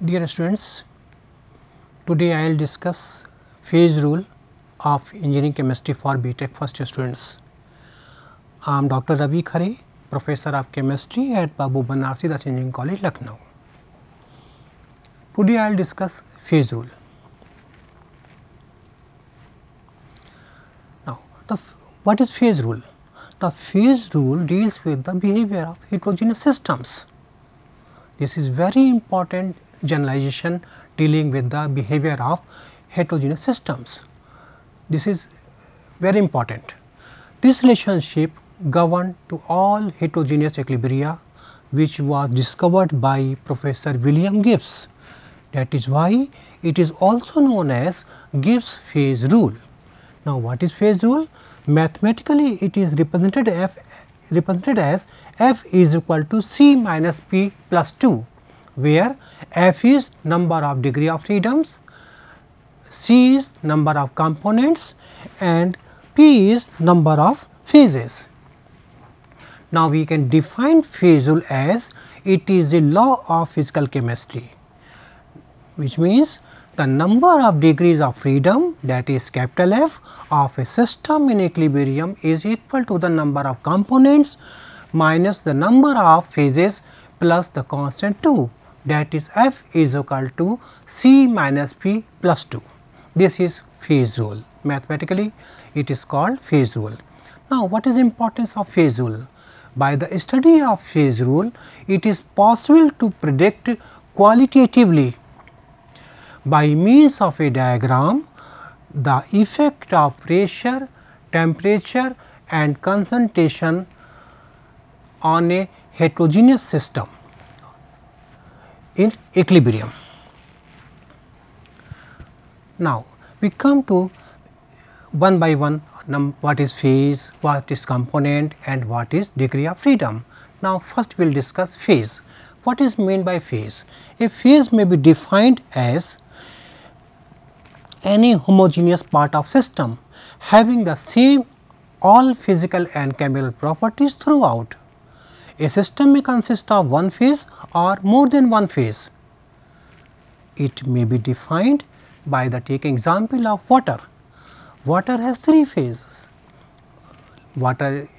Dear students, today I will discuss phase rule of engineering chemistry for BTech first year students. I am Dr. Ravi Khare, professor of chemistry at Babu Banarsi Das Engineering College, Lucknow. Today I will discuss phase rule. Now, what is phase rule? The phase rule deals with the behavior of heterogeneous systems. This is very important generalization dealing with the behavior of heterogeneous systems. This is very important. This relationship governed to all heterogeneous equilibria, which was discovered by Professor William Gibbs. That is why it is also known as Gibbs phase rule. Now, what is phase rule? Mathematically, it is represented as F is equal to C minus P plus 2, where F is number of degree of freedoms, C is number of components and P is number of phases. Now, we can define phase rule as it is a law of physical chemistry, which means the number of degrees of freedom, that is capital F, of a system in equilibrium is equal to the number of components minus the number of phases plus the constant 2, that is F is equal to C minus P plus 2. This is phase rule. Mathematically, it is called phase rule. Now, what is the importance of phase rule? By the study of phase rule, it is possible to predict qualitatively by means of a diagram the effect of pressure, temperature and concentration on a heterogeneous system in equilibrium. Now, we come to one by one what is phase, what is component and what is degree of freedom. Now, first we will discuss phase. What is meant by phase? A phase may be defined as any homogeneous part of system having the same all physical and chemical properties throughout. A system may consist of one phase or more than one phase. It may be defined by the taking example of water. Water has three phases. Water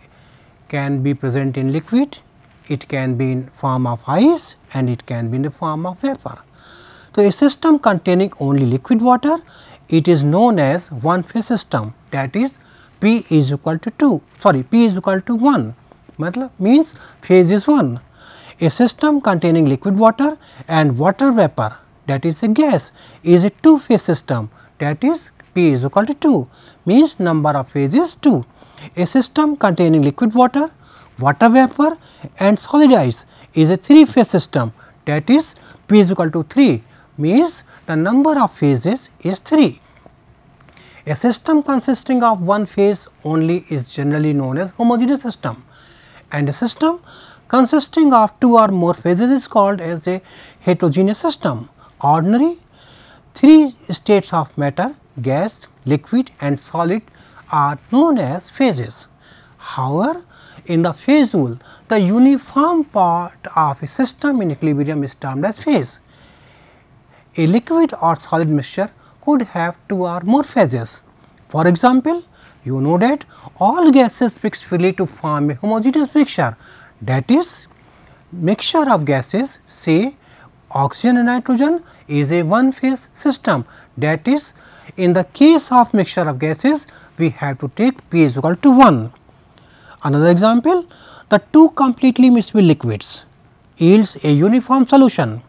can be present in liquid, it can be in form of ice and it can be in the form of vapor. So, a system containing only liquid water, it is known as one phase system, that is P is equal to 1, means phase is 1. A system containing liquid water and water vapor, that is a gas, is a two phase system, that is P is equal to 2, means number of phases 2. A system containing liquid water, water vapor and solid ice is a three phase system, that is P is equal to 3, means the number of phases is 3. A system consisting of one phase only is generally known as homogeneous system, and a system consisting of two or more phases is called as a heterogeneous system. Ordinary three states of matter, gas, liquid and solid are known as phases. However, in the phase rule, the uniform part of a system in equilibrium is termed as phase. A liquid or solid mixture could have two or more phases. For example, you know that all gases mix freely to form a homogeneous mixture, that is mixture of gases, say oxygen and nitrogen is a one phase system, that is in the case of mixture of gases we have to take P is equal to 1. Another example, the two completely miscible liquids yields a uniform solution.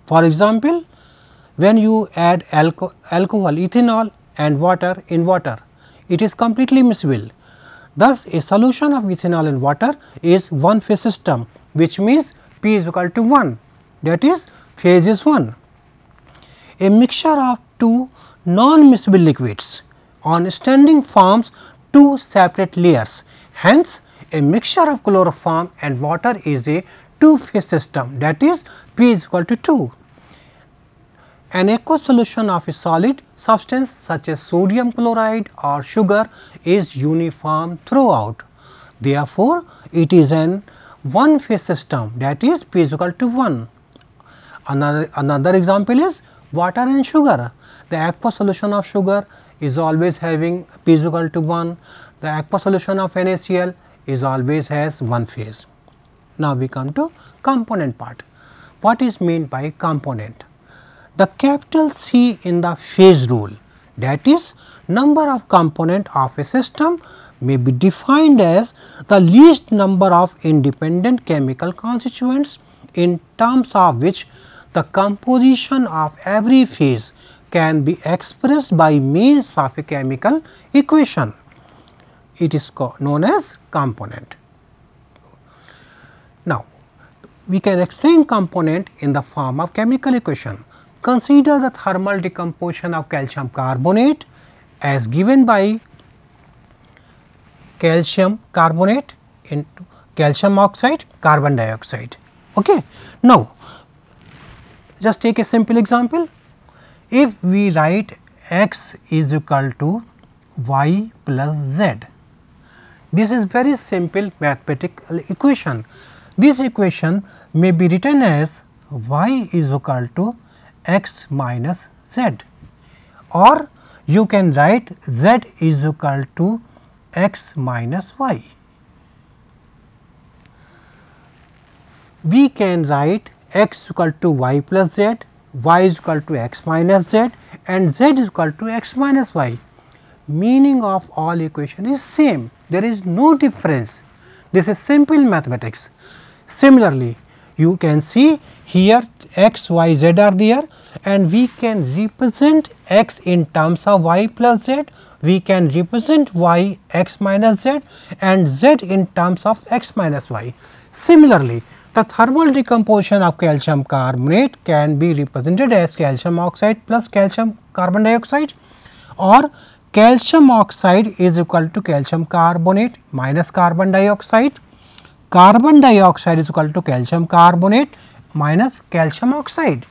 For example, when you add alcohol, ethanol and water in water, it is completely miscible. Thus, a solution of ethanol and water is one phase system, which means P is equal to 1, that is phase is 1. A mixture of two non-miscible liquids on standing forms two separate layers. Hence, a mixture of chloroform and water is a two phase system, that is P is equal to 2. An aqueous solution of a solid substance such as sodium chloride or sugar is uniform throughout. Therefore, it is an one phase system, that is P is equal to 1. Another example is water and sugar. The aqueous solution of sugar is always having p is equal to 1. The aqueous solution of NaCl is always has one phase. Now, we come to component part. What is meant by component? The capital C in the phase rule, that is number of component of a system, may be defined as the least number of independent chemical constituents in terms of which the composition of every phase can be expressed by means of a chemical equation. It is known as component. Now, we can explain component in the form of chemical equation. Consider the thermal decomposition of calcium carbonate as given by calcium carbonate into calcium oxide, carbon dioxide. Okay. Now, just take a simple example. If we write x is equal to y plus z, this is very simple mathematical equation. This equation may be written as y is equal to x minus z, or you can write z is equal to x minus y. We can write x equal to y plus z, y is equal to x minus z, and z is equal to x minus y. Meaning of all equation is same, there is no difference. This is simple mathematics. Similarly, you can see here x, y, z are there, and we can represent x in terms of y plus z, we can represent y x minus z, and z in terms of x minus y. Similarly, the thermal decomposition of calcium carbonate can be represented as calcium oxide plus calcium carbon dioxide, or calcium oxide is equal to calcium carbonate minus carbon dioxide. Carbon dioxide is equal to calcium carbonate minus calcium oxide,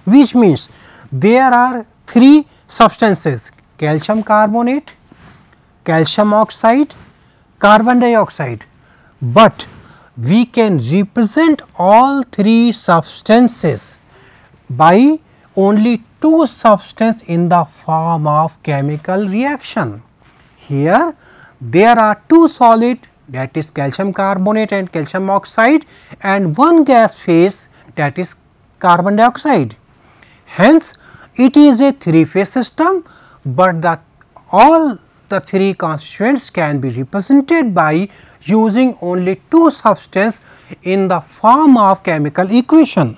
which means there are three substances: calcium carbonate, calcium oxide, carbon dioxide, but we can represent all three substances by only two substances in the form of chemical reaction. Here there are two solid, that is calcium carbonate and calcium oxide, and one gas phase, that is carbon dioxide. Hence, it is a three phase system, but all the three constituents can be represented by using only two substances in the form of chemical equation.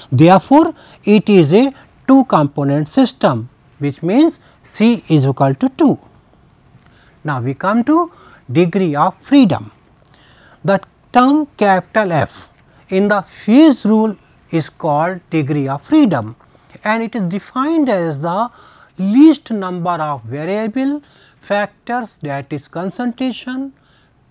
Therefore, it is a two component system, which means C is equal to 2. Now, we come to degree of freedom. The term capital F in the phase rule is called degree of freedom, and it is defined as the least number of variable factors, that is concentration,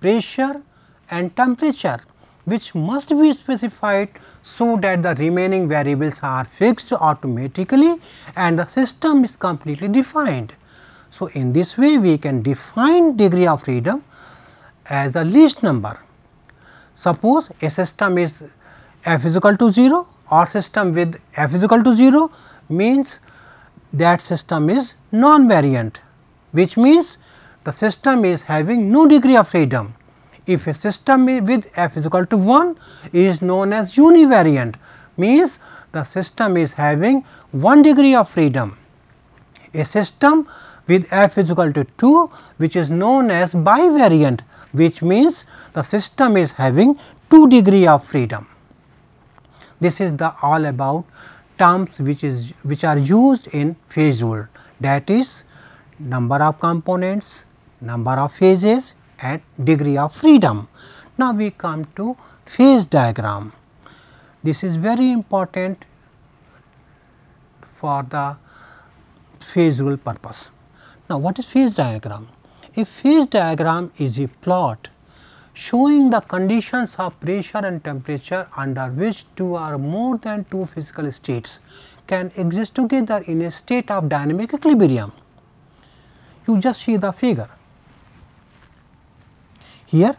pressure and temperature, which must be specified so that the remaining variables are fixed automatically and the system is completely defined. So, in this way we can define degree of freedom as the least number. Suppose a system is f is equal to 0, or system with f is equal to 0 means that system is non-variant, which means the system is having no degree of freedom. If a system with f is equal to 1 is known as univariant, means the system is having 1 degree of freedom. A system with f is equal to 2, which is known as bivariant, which means the system is having 2 degree of freedom. This is the all about terms which are used in phase rule, that is number of components, number of phases and degree of freedom. Now, we come to phase diagram. This is very important for the phase rule purpose. Now, what is phase diagram? A phase diagram is a plot showing the conditions of pressure and temperature under which two or more than two physical states can exist together in a state of dynamic equilibrium. You just see the figure. Here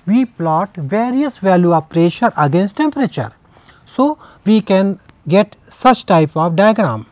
we plot various value of pressure against temperature. So, we can get such type of diagram.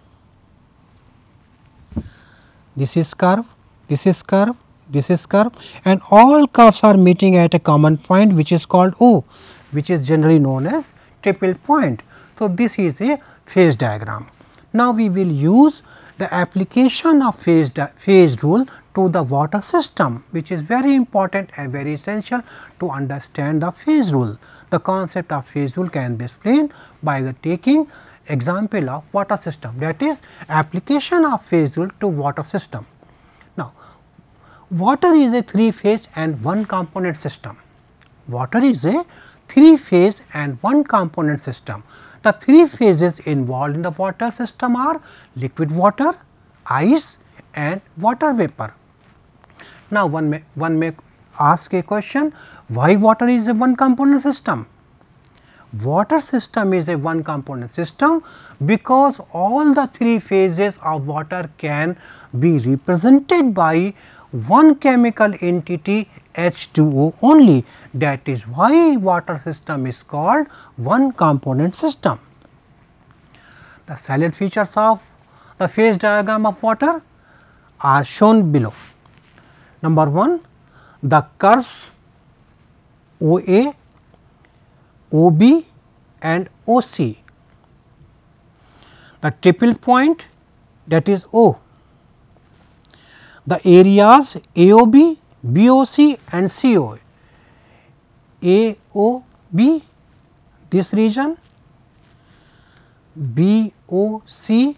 This is curve, this is curve, this is curve, and all curves are meeting at a common point which is called O, which is generally known as triple point. So, this is a phase diagram. Now, we will use the application of phase rule to the water system, which is very important and very essential to understand the phase rule. The concept of phase rule can be explained by the taking example of water system, that is application of phase rule to water system. Now, water is a 3-phase and 1 component system. Water is a 3-phase and 1 component system. The 3 phases involved in the water system are liquid water, ice and water vapor. Now, one may ask a question, why water is a 1 component system? Water system is a 1 component system because all the 3 phases of water can be represented by one chemical entity H2O only. That is why water system is called 1 component system. The salient features of the phase diagram of water are shown below. Number 1, the curves OA, OB and OC, the triple point, that is O, the areas AOB, BOC and COA. AOB this region, BOC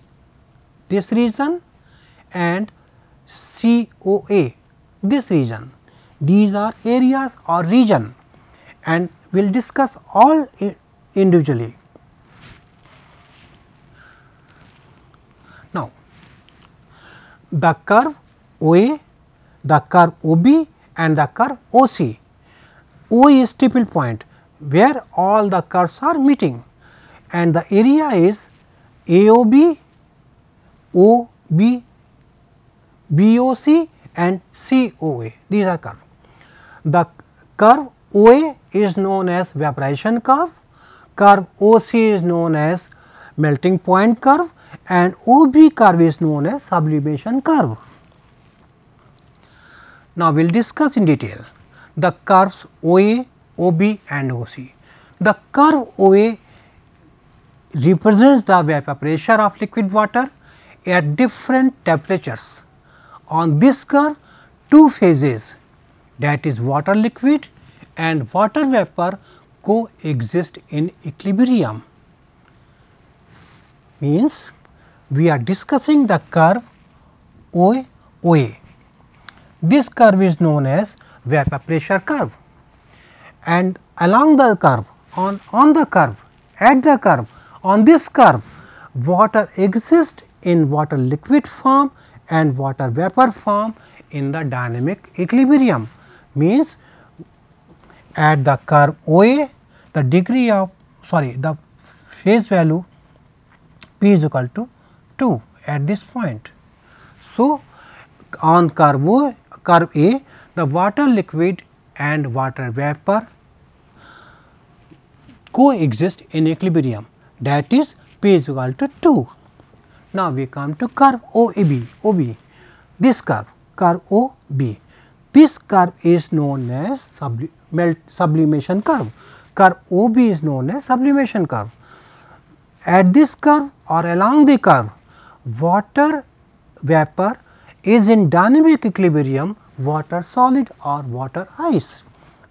this region and COA this region. These are areas or region, and we will discuss all individually. Now, the curve OA, the curve OB and the curve OC. O is triple point where all the curves are meeting, and the area is AOB, OB, BOC and COA. These are curves. The curve OA is known as evaporation curve, curve OC is known as melting point curve and OB curve is known as sublimation curve. Now, we will discuss in detail the curves OA, OB and OC. The curve OA represents the vapor pressure of liquid water at different temperatures. On this curve, 2 phases, that is water liquid and water vapor, coexist in equilibrium. Means we are discussing the curve OA. This curve is known as vapor pressure curve, and along the curve, on the curve, at the curve, on this curve, water exists in water liquid form and water vapor form in the dynamic equilibrium. Means at the curve OA, the degree of the phase value P is equal to 2 at this point. So, on curve A, the water liquid and water vapor coexist in equilibrium, that is P is equal to 2. Now, we come to curve OB, this curve OB. This curve is known as sublimation curve. Curve OB is known as sublimation curve. At this curve or along the curve, water vapor is in dynamic equilibrium, water solid or water ice.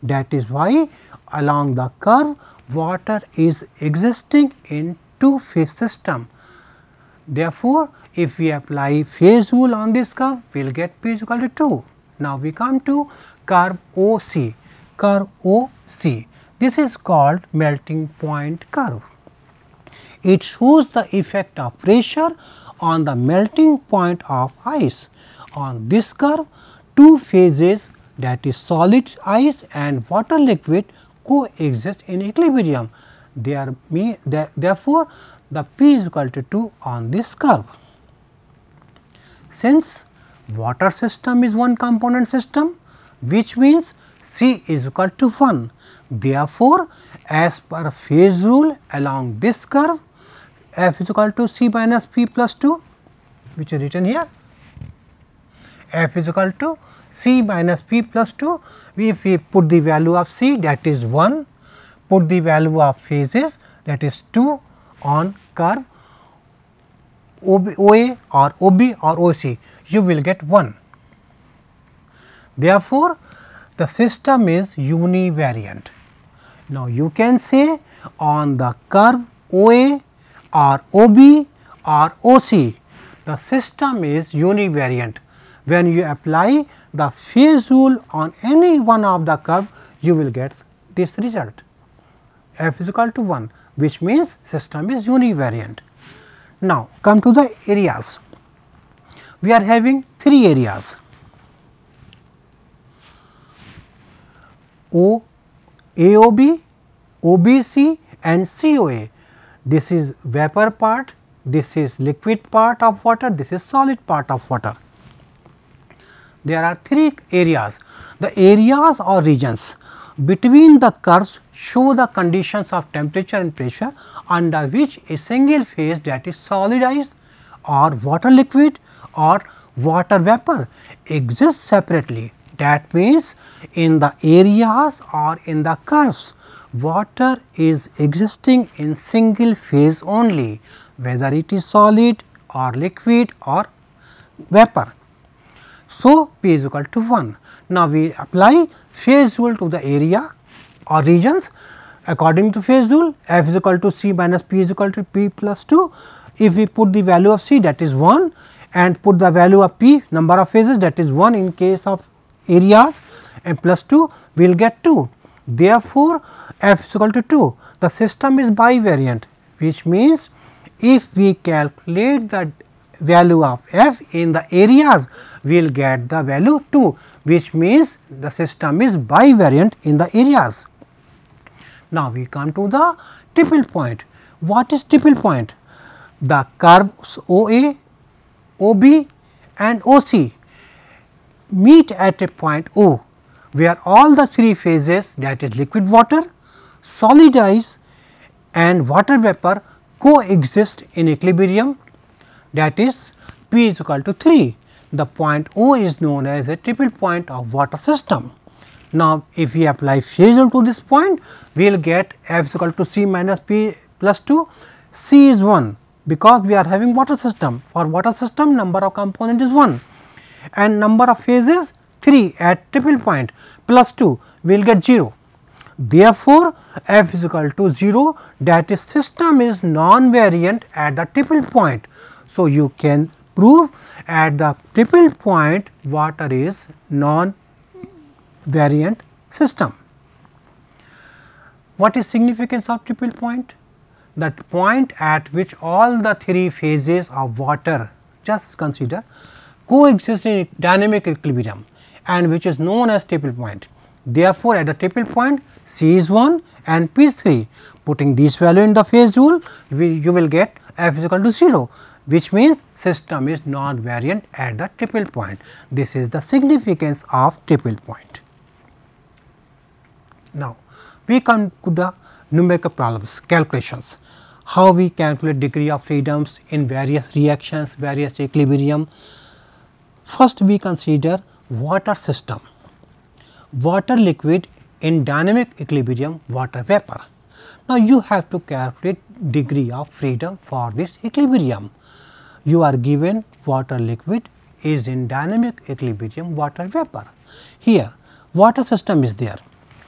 That is why along the curve, water is existing in 2-phase system. Therefore, if we apply phase rule on this curve, we will get P is equal to 2. Now, we come to curve OC. Curve OC, this is called melting point curve. It shows the effect of pressure on the melting point of ice. On this curve, 2 phases, that is solid ice and water liquid, coexist in equilibrium. Therefore, the P is equal to 2 on this curve. Since water system is 1 component system, which means C is equal to 1. Therefore, as per phase rule along this curve, f is equal to C minus P plus 2, which is written here. F is equal to C minus P plus 2. If we put the value of C, that is 1, put the value of phases, that is 2 on curve OA or OB or OC, you will get 1. Therefore, the system is univariant. Now, you can say on the curve OA or OB or OC, the system is univariant. When you apply the phase rule on any one of the curve, you will get this result, f is equal to 1, which means system is univariant. Now, come to the areas. We are having 3 areas, AOB, OBC and COA. This is vapor part, this is liquid part of water, this is solid part of water. There are 3 areas. The areas or regions between the curves show the conditions of temperature and pressure under which a single phase, that is solidized or water liquid or water vapor, exists separately. That means, in the areas or in the curves, water is existing in single phase only, whether it is solid or liquid or vapor. So, P is equal to 1. Now, we apply phase rule to the area or regions. According to phase rule, f is equal to C minus P is equal to P plus 2. If we put the value of C, that is 1, and put the value of P, number of phases, that is 1 in case of areas, and plus 2, we will get 2. Therefore, f is equal to 2. The system is bivariant, which means if we calculate the value of f in the areas, we will get the value 2, which means the system is bivariant in the areas. Now, we come to the triple point. What is triple point? The curves OA, OB and OC meet at a point O, where all the 3 phases, that is liquid water, solid ice and water vapor, coexist in equilibrium, that is P is equal to 3. The point O is known as a triple point of water system. Now, if we apply phase rule to this point, we will get f is equal to C minus P plus 2. C is 1, because we are having water system. For water system, number of component is 1 and number of phases 3 at triple point plus 2, we will get 0. Therefore, f is equal to 0, that is system is non-variant at the triple point. So, you can prove at the triple point water is non-variant system. What is significance of triple point? That point at which all the 3 phases of water, just consider, coexist in dynamic equilibrium and which is known as triple point. Therefore, at the triple point C is 1 and P is 3. Putting this value in the phase rule, you will get f is equal to 0, which means system is non-variant at the triple point. This is the significance of triple point. Now, we come to the numerical problems, calculations, how we calculate degree of freedoms in various reactions, various equilibrium. First, we consider water system, water liquid in dynamic equilibrium, water vapor. Now, you have to calculate degree of freedom for this equilibrium. You are given water liquid is in dynamic equilibrium, water vapor. Here, water system is there.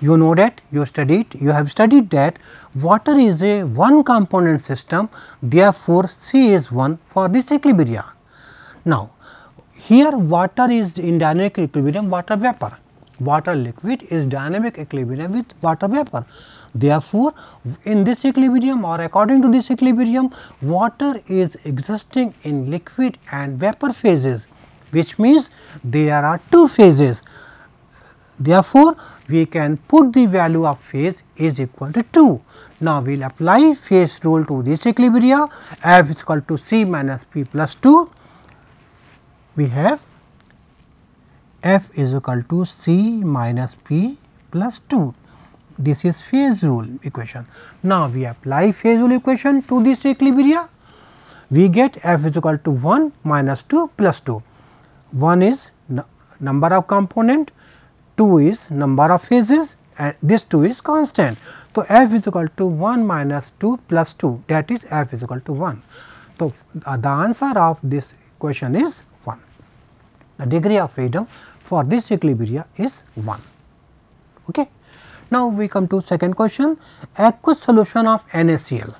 You know that you have studied that water is a one component system, therefore, C is 1 for this equilibrium. Now, here water is in dynamic equilibrium, water vapor, water liquid is dynamic equilibrium with water vapor. Therefore, in this equilibrium or according to this equilibrium, water is existing in liquid and vapor phases, which means there are 2 phases. Therefore, we can put the value of phase is equal to 2. Now, we will apply phase rule to this equilibrium, f is equal to C minus P plus 2. We have f is equal to C minus P plus 2. This is phase rule equation. Now, we apply phase rule equation to this equilibria. We get f is equal to 1 minus 2 plus 2. 1 is number of component, 2 is number of phases, and this 2 is constant. So, f is equal to 1 minus 2 plus 2, that is f is equal to 1. So, the answer of this equation is 1. The degree of freedom for this equilibria is 1. Okay. Now, we come to second question, aqueous solution of NaCl.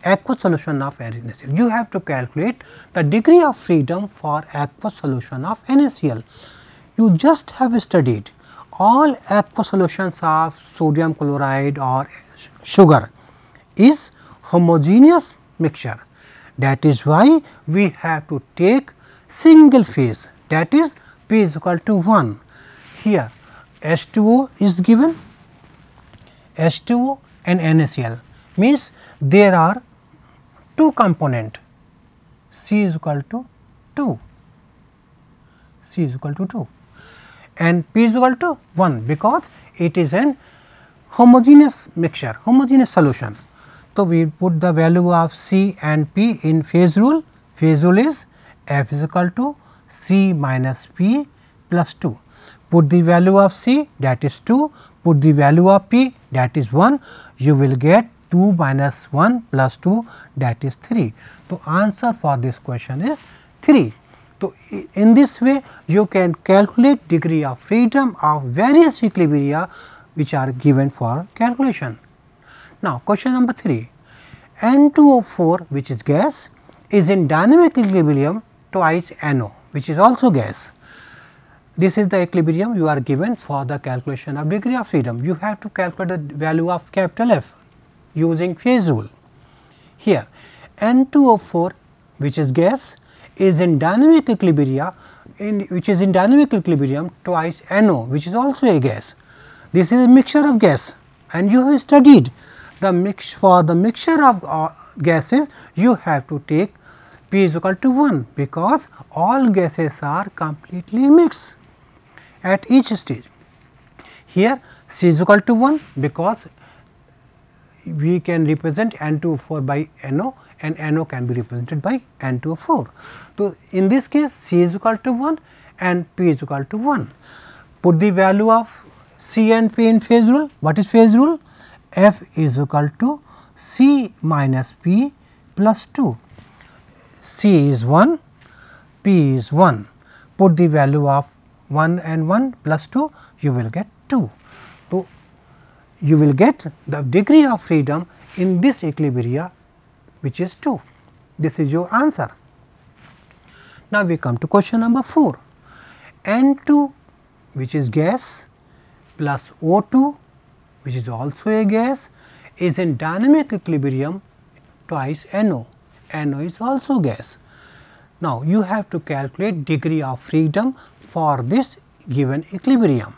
Aqueous solution of NaCl. You have to calculate the degree of freedom for aqueous solution of NaCl. You just have studied all aqueous solutions of sodium chloride or sugar is homogeneous mixture. That is why we have to take single phase, that is P is equal to 1. Here H2O is given, H2O and NaCl means there are two component, C is equal to 2, C is equal to 2 and P is equal to 1, because it is an homogeneous mixture, homogeneous solution. So, we put the value of C and P in phase rule. Phase rule is F is equal to C minus P plus 2. Put the value of C, that is 2, put the value of P, that is 1, you will get 2 minus 1 plus 2, that is 3. So, answer for this question is 3. So, in this way you can calculate degree of freedom of various equilibria which are given for calculation. Now, question number 3, N2O4 which is gas is in dynamic equilibrium twice NO which is also gas. This is the equilibrium you are given for the calculation of degree of freedom. You have to calculate the value of capital F using phase rule. Here N2O4 which is gas is in dynamic equilibria twice NO which is also a gas. This is a mixture of gas and you have studied the for the mixture of gases you have to take P is equal to 1, because all gases are completely mixed at each stage. Here C is equal to 1, because we can represent N2O4 by NO and NO can be represented by N2O4. So, in this case C is equal to 1 and P is equal to 1. Put the value of C and P in phase rule. What is phase rule? F is equal to C minus P plus 2. C is 1, P is 1. Put the value of 1 and 1 plus 2, you will get 2. So, you will get the degree of freedom in this equilibria which is 2. This is your answer. Now, we come to question number 4, N2 which is gas plus O2 which is also a gas is in dynamic equilibrium twice NO, NO is also gas. Now, you have to calculate degree of freedom for this given equilibrium.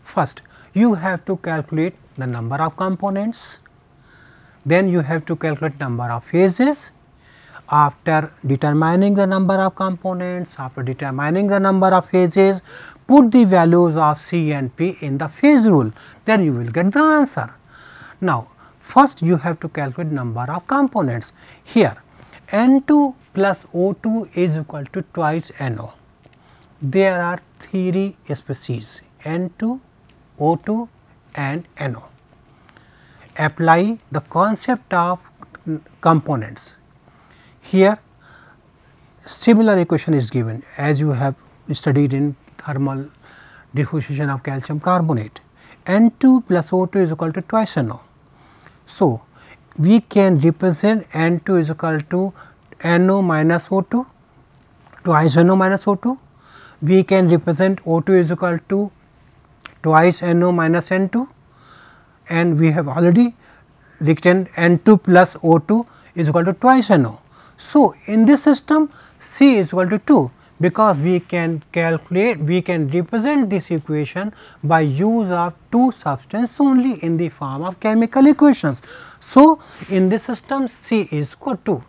First, you have to calculate the number of components, then you have to calculate number of phases. After determining the number of components, after determining the number of phases, put the values of C and P in the phase rule, then you will get the answer. Now, first you have to calculate number of components. Here N2 plus O2 is equal to twice NO. There are 3 species N2, O2 and NO. Apply the concept of components. Here similar equation is given as you have studied in thermal diffusion of calcium carbonate. N2 plus O2 is equal to twice NO. So, we can represent N2 is equal to NO minus O2, twice NO minus O2. We can represent O2 is equal to twice NO minus N2, and we have already written N2 plus O2 is equal to twice NO. So, in this system C is equal to 2, because we can calculate, we can represent this equation by use of two substances only in the form of chemical equations. So, in this system C is equal to 2.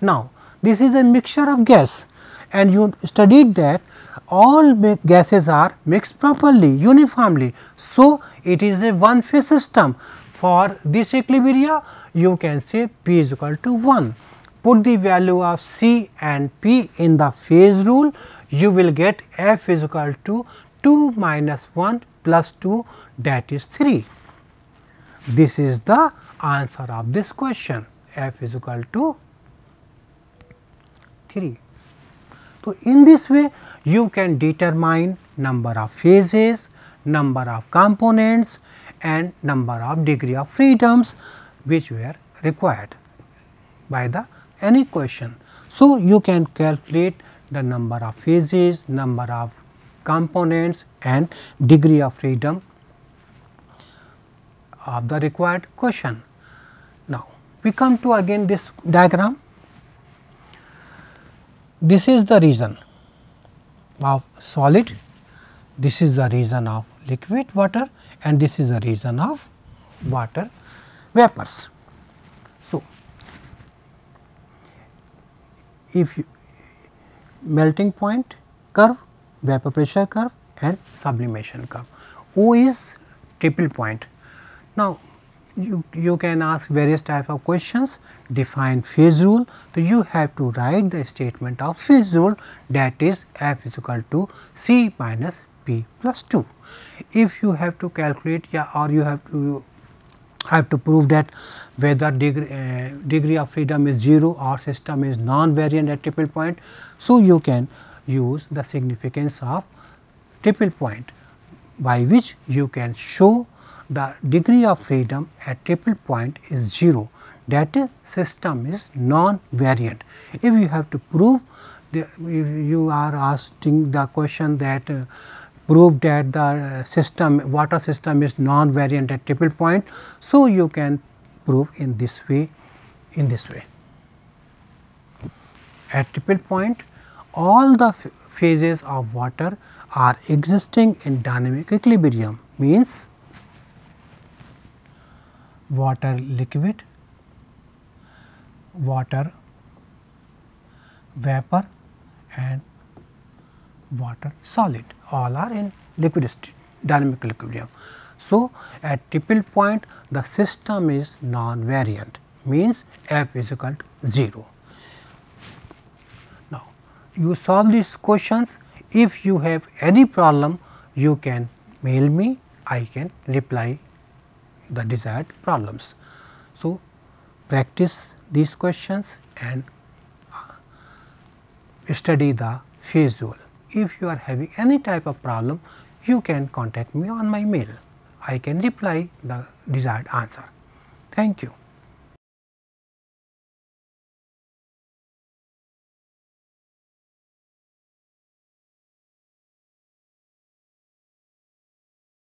Now, this is a mixture of gas and you studied that all gases are mixed properly uniformly. So, it is a one phase system. For this equilibria you can say P is equal to 1. Put the value of C and P in the phase rule, you will get F is equal to 2 minus 1 plus 2, that is 3. This is the answer of this question, F is equal to 3. So, in this way you can determine number of phases, number of components and number of degree of freedoms which were required by the any question. So, you can calculate the number of phases, number of components and degree of freedom of the required question. Now, we come to again this diagram. This is the region of solid, this is the region of liquid water and this is the region of water vapors. So, if you melting point curve, vapor pressure curve and sublimation curve, O is triple point. Now, you can ask various type of questions, define phase rule. So, you have to write the statement of phase rule, that is F is equal to C minus P plus 2. If you have to calculate or you have to prove that whether degree of freedom is 0 or system is non-variant at triple point. So, you can use the significance of triple point, by which you can show the degree of freedom at triple point is 0, that is system is non-variant. If you have to prove, if you are asking the question that prove that the system water system is non-variant at triple point. So, you can prove in this way, At triple point all the phases of water are existing in dynamic equilibrium, means water liquid, water vapor and water solid, all are in liquid state dynamic equilibrium. So, at triple point the system is non-variant, means F is equal to 0. Now, you solve these questions. If you have any problem, you can mail me, I can reply the desired problems. So, practice these questions and study the phase rule. If you are having any type of problem, you can contact me on my mail. I can reply the desired answer. Thank you.